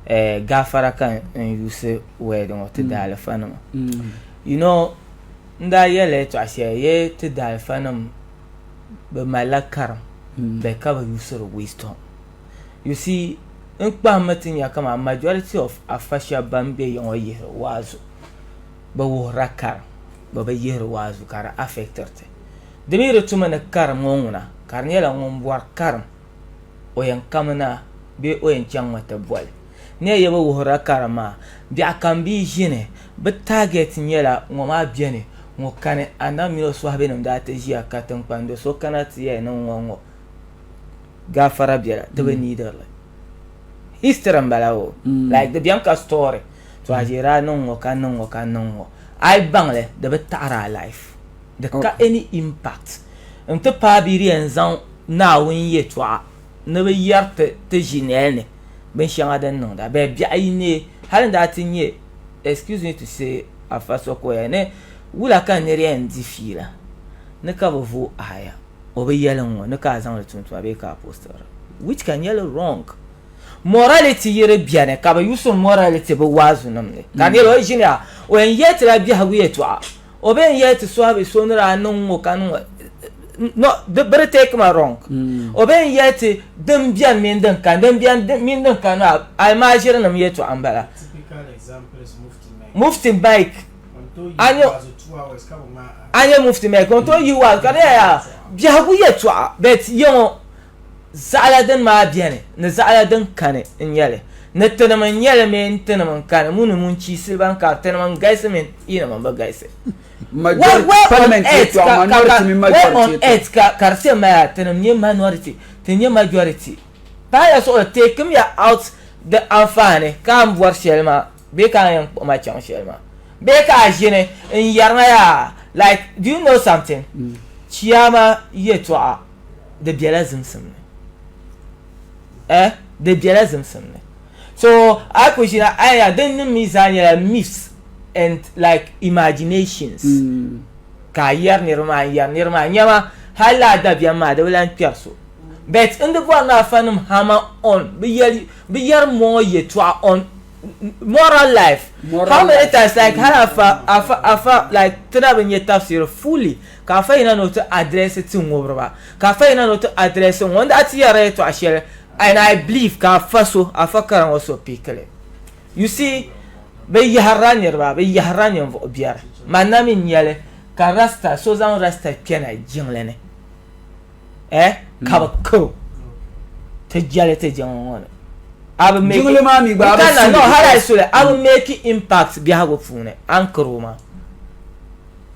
gafara kan yuse wedding to dal fanum you know nda yele to ashe ye to dal fanum be malakar be ka use wisdom. You see in Pamatin Yakama, majority of Afasha Bambe or year was but rakar, but a year was car affected. The mirror to man a car mona, Carnella won't work carm, or young Kamana, be oin young with a boy. Near you rakarama, be a can be gene, but target in yella, Mama Jenny, more can it, and I'm your swabbing that is ya cotton pando, so cannot see no one. Gafara biara the neither history mbalao like the Bianca story to ajira no kanongo I bangle the betara life the ka any impact to pa biri enzan na won ye to na be yarte te jinene ben shanga den no da be bia ine halin da tinye excuse me to say afaso ko ene wula kan ne rien difila ne ka vo aya obe yellow one, no cars on the 2 poster. Which can yellow wrong? Morality yere biane, kaba use morality but was namely. Can you original when yet I be a way to obey yet to swab is sooner I know more can no the better take my wrong. Obey yet them bian mean them can them mean them can up. I imagine them yet to umbrella. Typical example is moved in bike. I know 2 hours I moved to make until you are Korea. Biaguye to bet yo Zaladen ma biene, ne Zaladen cane in yelle. Netenaman yelle men tenaman cane, Munchi Silvan car, tenaman geysemen, inamamba geyse. Where on earth Carcia Maya, tenam minority, tenya majority. Payas or take me out the Alfane, come war shelma, Beka my chum shelma. Beka Jene in Yarmaya. Like, do you know something? Chiama yetwa the bielazim some. The bielazim some. So I question I didn't miss myths and like imaginations. Ka nirma nyama hala da biama de lan perso. But in the one na fanum hammer on be yar more yetwa on moral life. How many times like afa like tena benye tafsir fully ka fa ina no to address it ngobrba ka fa ina no to address one that yare to ashare and I believe ka fa so afa karan also pikele. You see be yaharanyer ba be yaharanyer vo biara manami nyale ka rasta so zan rasta kena jinglene ka ko te jale te jangona I will make it. I will make it impact bihago fune ankroma.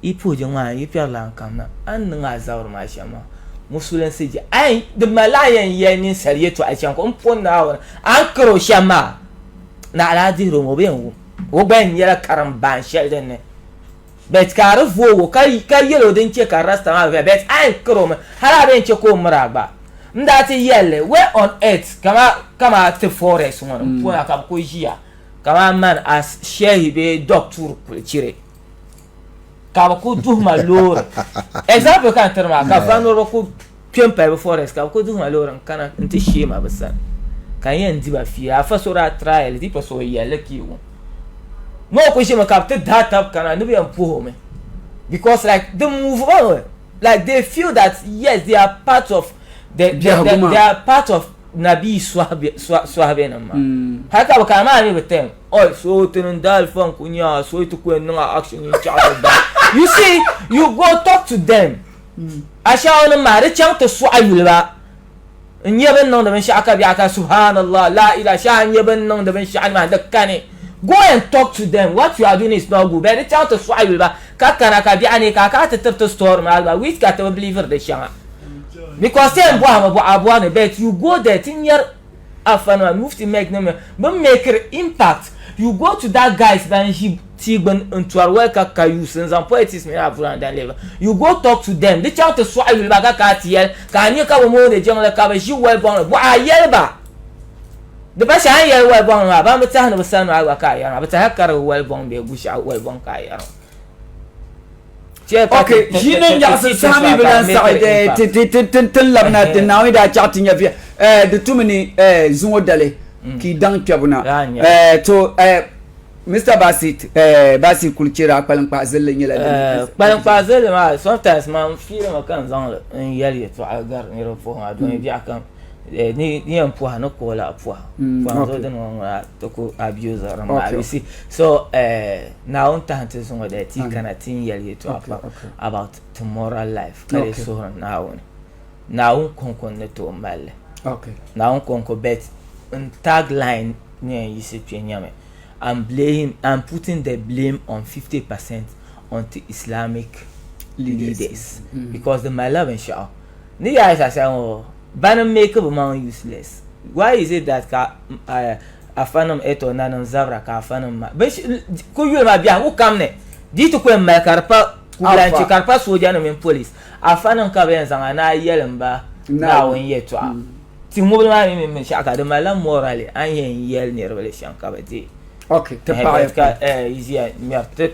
Ipo jama ipia lankana an nga zawr ma shama musulen seji ai the malayan yenin sariye to achan ko mpon na awon ankro shama na aladi romo be wo ben yela karamban shelden ne bet karvo wo kai yelo den che karasta ma bet ankro hala ben che ko mragba ndati yelle where on earth kama the forest one po akam ko jia kama man as shehi be doctor Kulchirie kaba ko duhma lor example kan terma ka fanoro ko pempa be forest kaba ko duhma lor kana nti shema basan kan yen diba fi afa sora trial di paso yelle ki wo mo ko shema ka te data kana no be ampo me because like the move on like they feel that yes they are part of they are part of Nabi Swabe nama. Haka wakama ni betem. Oh, so tenundal fun kunya, so itu kuenunga action in charge of that. You see, you go talk to them. Asha ona mare chang to swayulba. Nyeben non de ben shaka biaka subhanallah la ilaha sha nyeben non de ben shaka ma de kane. Go and talk to them. What you are doing is not good. But it's out to swayulba. Kakana ka biani ka ka te storm alba. Which ka to believer de shanga. Because then bet you go there 10 year after move to make them but make an impact. You go to that guys then he tiban into our work ka use and poets me have and level. You go talk to them. They try to swallow you back at here. Can you come more the jungle cover she well born? Why yelba? The best I yell well born about the time of son I kaya but I have well born be bush out well born kaya. Okay, jinen ya sami bilan sa'ide tin labna tin nawi da chatin ya fi de tumini zungo dale ki dang kyabuna to Mr. Basit Kulchirie akpalan pa zelle nyela kpalan pa zelle ma sometimes man feel ma kan zang en yali to agar ni ro fo ma don bi akam ni en poa no ko la poa so den on to ko abuser ma you see so now on tante so de ti kana tin yali to about tomorrow life kale so now kon ne to mballe now kon ko bet tagline ni yisi nyame I'm putting the blame on 50% on the Islamic leaders because the my love and show. Ni guys are saying, "Banam make up man useless." Why is it that afanam eto nanam zavra ka afanam ma? But ko yu ma bia wo kam ne. Di to ko ma karpa kulanchi karpa soja no men police. Afanam ka ben zanga na yelemba na won yeto a. Ti mo ma me shaka de my love morally an yen yel ne revelation ka ba di. Okay, te pa easy me te